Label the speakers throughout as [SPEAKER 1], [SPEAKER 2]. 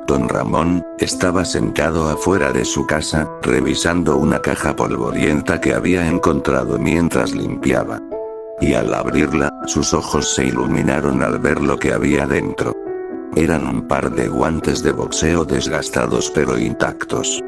[SPEAKER 1] Don Ramón estaba sentado afuera de su casa, revisando una caja polvorienta que había encontrado mientras limpiaba. Y al abrirla, sus ojos se iluminaron al ver lo que había dentro. Eran un par de guantes de boxeo desgastados pero intactos.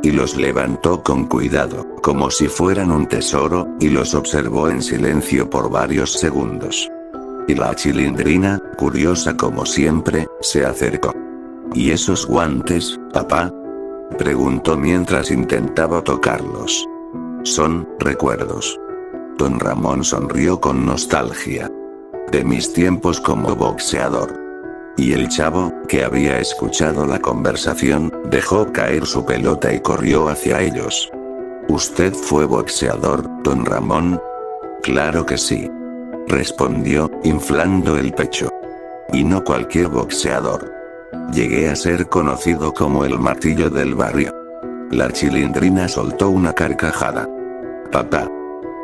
[SPEAKER 1] Y los levantó con cuidado, como si fueran un tesoro, y los observó en silencio por varios segundos. Y la Chilindrina, curiosa como siempre, se acercó. ¿Y esos guantes, papá?, preguntó mientras intentaba tocarlos. Son recuerdos. Don Ramón sonrió con nostalgia. De mis tiempos como boxeador. Y el chavo, que había escuchado la conversación, dejó caer su pelota y corrió hacia ellos. ¿Usted fue boxeador, don Ramón? Claro que sí. Respondió, inflando el pecho. Y no cualquier boxeador. Llegué a ser conocido como el martillo del barrio. La Chilindrina soltó una carcajada. Papá.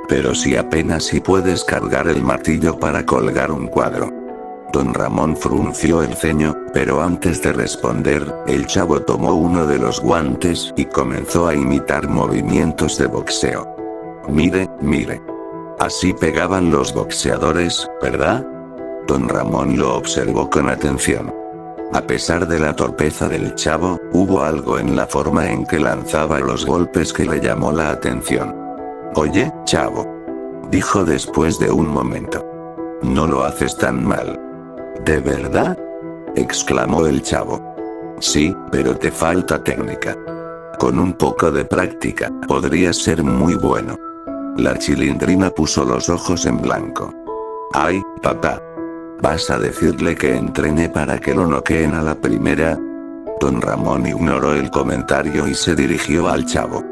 [SPEAKER 1] Pero si apenas si puedes cargar el martillo para colgar un cuadro. Don Ramón frunció el ceño, pero antes de responder, el chavo tomó uno de los guantes y comenzó a imitar movimientos de boxeo. Mire, mire. Así pegaban los boxeadores, ¿verdad? Don Ramón lo observó con atención. A pesar de la torpeza del chavo, hubo algo en la forma en que lanzaba los golpes que le llamó la atención. Oye, chavo. Dijo después de un momento. No lo haces tan mal. ¿De verdad? Exclamó el chavo. Sí, pero te falta técnica. Con un poco de práctica, podrías ser muy bueno. La Chilindrina puso los ojos en blanco. Ay, papá. ¿Vas a decirle que entrene para que lo noqueen a la primera? Don Ramón ignoró el comentario y se dirigió al chavo.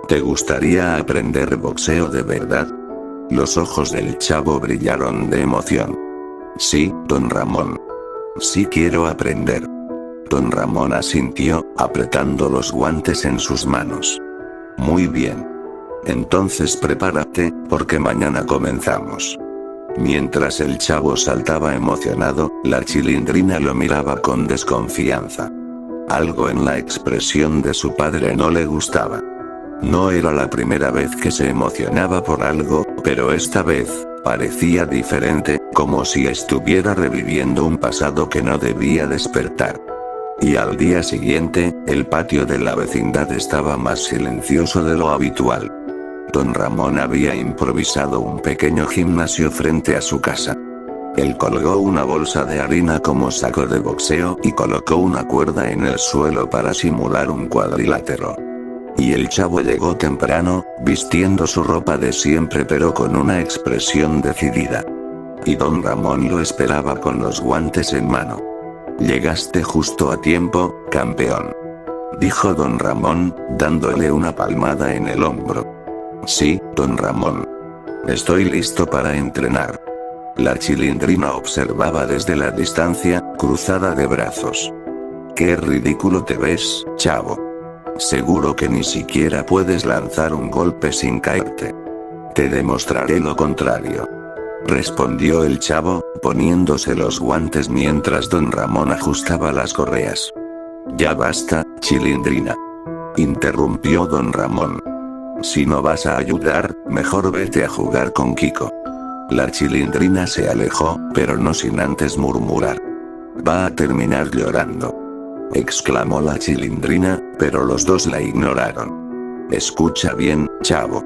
[SPEAKER 1] ¿Te gustaría aprender boxeo de verdad? Los ojos del chavo brillaron de emoción. Sí, don Ramón. Sí quiero aprender. Don Ramón asintió, apretando los guantes en sus manos. Muy bien. Entonces prepárate, porque mañana comenzamos. Mientras el chavo saltaba emocionado, la Chilindrina lo miraba con desconfianza. Algo en la expresión de su padre no le gustaba. No era la primera vez que se emocionaba por algo, pero esta vez, parecía diferente, como si estuviera reviviendo un pasado que no debía despertar. Y al día siguiente, el patio de la vecindad estaba más silencioso de lo habitual. Don Ramón había improvisado un pequeño gimnasio frente a su casa. Él colgó una bolsa de harina como saco de boxeo y colocó una cuerda en el suelo para simular un cuadrilátero. Y el chavo llegó temprano, vistiendo su ropa de siempre pero con una expresión decidida. Y don Ramón lo esperaba con los guantes en mano. Llegaste justo a tiempo, campeón. Dijo don Ramón, dándole una palmada en el hombro. Sí, don Ramón. Estoy listo para entrenar. La Chilindrina observaba desde la distancia, cruzada de brazos. Qué ridículo te ves, chavo. Seguro que ni siquiera puedes lanzar un golpe sin caerte. Te demostraré lo contrario. Respondió el chavo, poniéndose los guantes mientras don Ramón ajustaba las correas. Ya basta, Chilindrina. Interrumpió don Ramón. Si no vas a ayudar, mejor vete a jugar con Kiko. La Chilindrina se alejó, pero no sin antes murmurar. Va a terminar llorando. Exclamó la Chilindrina, pero los dos la ignoraron. Escucha bien, chavo.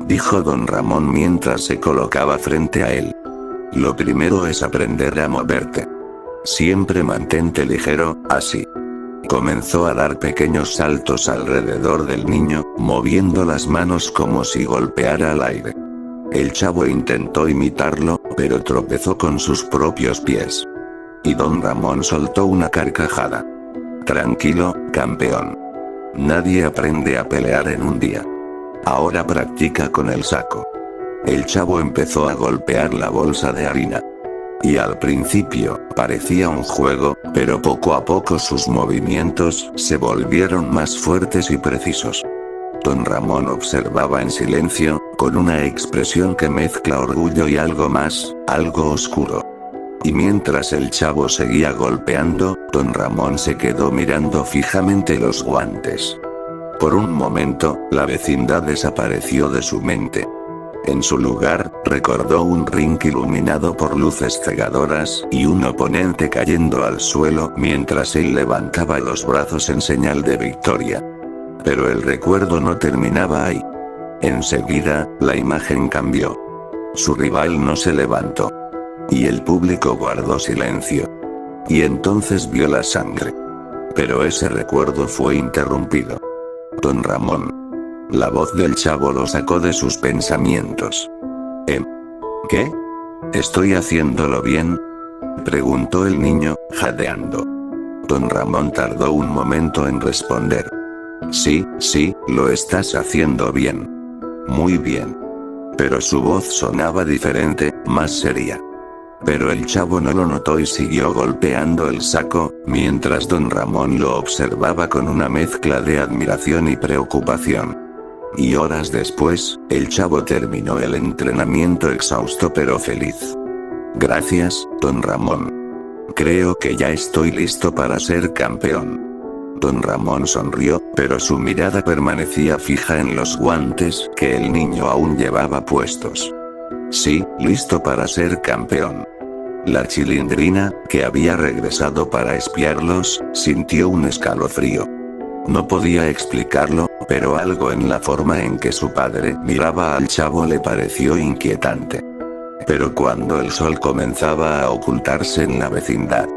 [SPEAKER 1] Dijo don Ramón mientras se colocaba frente a él. Lo primero es aprender a moverte. Siempre mantente ligero, así. Comenzó a dar pequeños saltos alrededor del niño, moviendo las manos como si golpeara al aire. El chavo intentó imitarlo, pero tropezó con sus propios pies. Y don Ramón soltó una carcajada. Tranquilo, campeón. Nadie aprende a pelear en un día. Ahora practica con el saco. El chavo empezó a golpear la bolsa de harina. Y al principio, parecía un juego, pero poco a poco sus movimientos se volvieron más fuertes y precisos. Don Ramón observaba en silencio, con una expresión que mezcla orgullo y algo más, algo oscuro. Y mientras el chavo seguía golpeando, don Ramón se quedó mirando fijamente los guantes. Por un momento, la vecindad desapareció de su mente. En su lugar, recordó un ring iluminado por luces cegadoras y un oponente cayendo al suelo mientras él levantaba los brazos en señal de victoria. Pero el recuerdo no terminaba ahí. Enseguida, la imagen cambió. Su rival no se levantó. Y el público guardó silencio. Y entonces vio la sangre. Pero ese recuerdo fue interrumpido. Don Ramón. La voz del chavo lo sacó de sus pensamientos. ¿Qué? ¿Estoy haciéndolo bien?, preguntó el niño, jadeando. Don Ramón tardó un momento en responder. Sí, lo estás haciendo bien. Muy bien. Pero su voz sonaba diferente, más seria. Pero el chavo no lo notó y siguió golpeando el saco, mientras don Ramón lo observaba con una mezcla de admiración y preocupación. Y horas después, el chavo terminó el entrenamiento exhausto pero feliz. Gracias, don Ramón. Creo que ya estoy listo para ser campeón. Don Ramón sonrió, pero su mirada permanecía fija en los guantes que el niño aún llevaba puestos. Sí, listo para ser campeón. La Chilindrina, que había regresado para espiarlos, sintió un escalofrío. No podía explicarlo, pero algo en la forma en que su padre miraba al chavo le pareció inquietante. Pero cuando el sol comenzaba a ocultarse en la vecindad,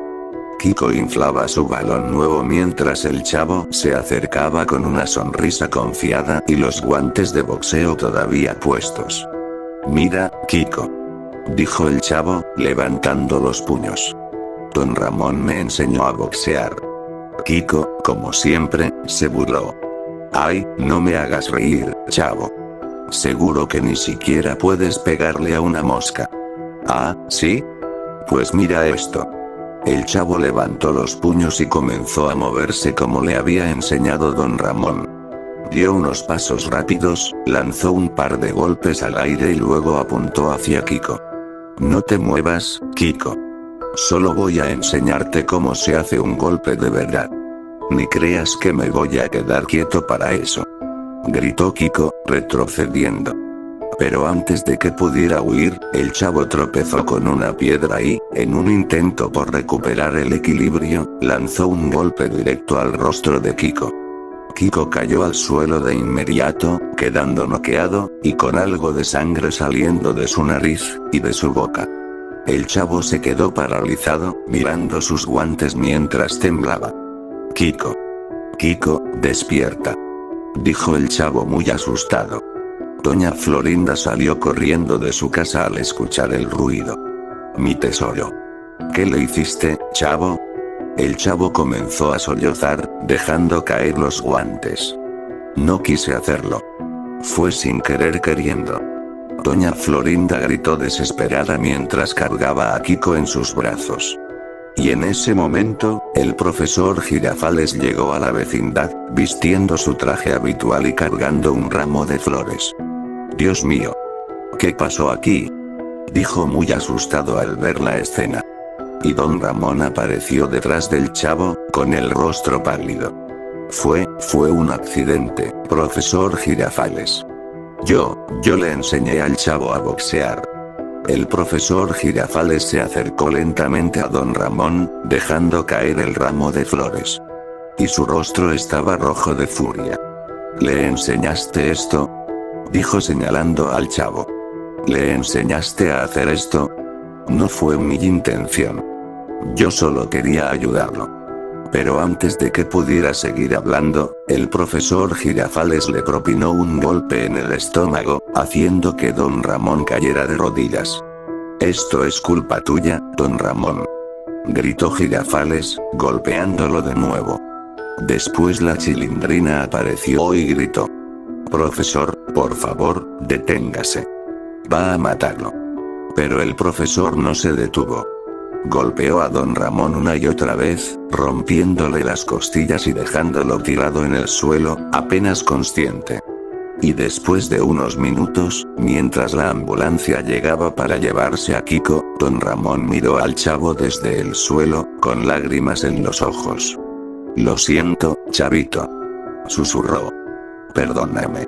[SPEAKER 1] Kiko inflaba su balón nuevo mientras el chavo se acercaba con una sonrisa confiada y los guantes de boxeo todavía puestos. Mira, Kiko, dijo el chavo, levantando los puños. Don Ramón me enseñó a boxear. Kiko, como siempre, se burló. Ay, no me hagas reír, chavo. Seguro que ni siquiera puedes pegarle a una mosca. Ah, ¿sí? Pues mira esto. El chavo levantó los puños y comenzó a moverse como le había enseñado don Ramón. Dio unos pasos rápidos, lanzó un par de golpes al aire y luego apuntó hacia Kiko. No te muevas, Kiko. Solo voy a enseñarte cómo se hace un golpe de verdad. Ni creas que me voy a quedar quieto para eso, gritó Kiko, retrocediendo. Pero antes de que pudiera huir, el chavo tropezó con una piedra y, en un intento por recuperar el equilibrio, lanzó un golpe directo al rostro de Kiko. Kiko cayó al suelo de inmediato, quedando noqueado, y con algo de sangre saliendo de su nariz y de su boca. El chavo se quedó paralizado, mirando sus guantes mientras temblaba. Kiko, despierta, dijo el chavo muy asustado. Doña Florinda salió corriendo de su casa al escuchar el ruido. Mi tesoro. ¿Qué le hiciste, chavo? El chavo comenzó a sollozar, dejando caer los guantes. No quise hacerlo. Fue sin querer queriendo. Doña Florinda gritó desesperada mientras cargaba a Kiko en sus brazos. Y en ese momento, el profesor Girafales llegó a la vecindad, vistiendo su traje habitual y cargando un ramo de flores. Dios mío. ¿Qué pasó aquí?, dijo muy asustado al ver la escena. Y don Ramón apareció detrás del chavo, con el rostro pálido. Fue un accidente, profesor Girafales. Yo le enseñé al chavo a boxear. El profesor Girafales se acercó lentamente a don Ramón, dejando caer el ramo de flores. Y su rostro estaba rojo de furia. ¿Le enseñaste esto?, dijo señalando al chavo. ¿Le enseñaste a hacer esto? No fue mi intención. Yo solo quería ayudarlo. Pero antes de que pudiera seguir hablando, el profesor Girafales le propinó un golpe en el estómago, haciendo que don Ramón cayera de rodillas. Esto es culpa tuya, don Ramón, gritó Girafales, golpeándolo de nuevo. Después la Chilindrina apareció y gritó. Profesor, por favor, deténgase. Va a matarlo. Pero el profesor no se detuvo. Golpeó a don Ramón una y otra vez, rompiéndole las costillas y dejándolo tirado en el suelo, apenas consciente. Y después de unos minutos, mientras la ambulancia llegaba para llevarse a Kiko, don Ramón miró al chavo desde el suelo, con lágrimas en los ojos. Lo siento, chavito. Susurró. Perdóname.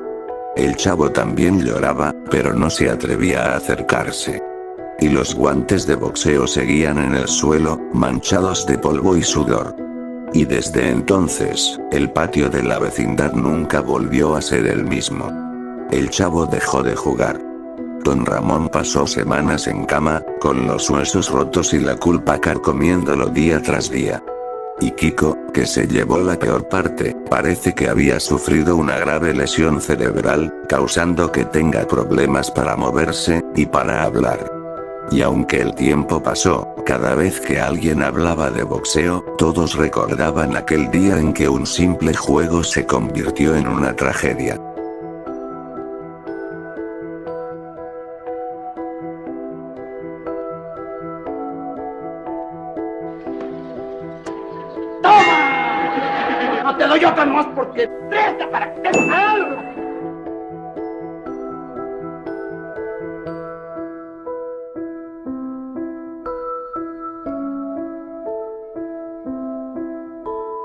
[SPEAKER 1] El chavo también lloraba, pero no se atrevía a acercarse. Y los guantes de boxeo seguían en el suelo, manchados de polvo y sudor. Y desde entonces, el patio de la vecindad nunca volvió a ser el mismo. El chavo dejó de jugar. Don Ramón pasó semanas en cama, con los huesos rotos y la culpa carcomiéndolo día tras día. Y Kiko, que se llevó la peor parte, parece que había sufrido una grave lesión cerebral, causando que tenga problemas para moverse, y para hablar. Y aunque el tiempo pasó, cada vez que alguien hablaba de boxeo, todos recordaban aquel día en que un simple juego se convirtió en una tragedia.
[SPEAKER 2] ¡Toma! No te doy otra nomás porque presta para que te...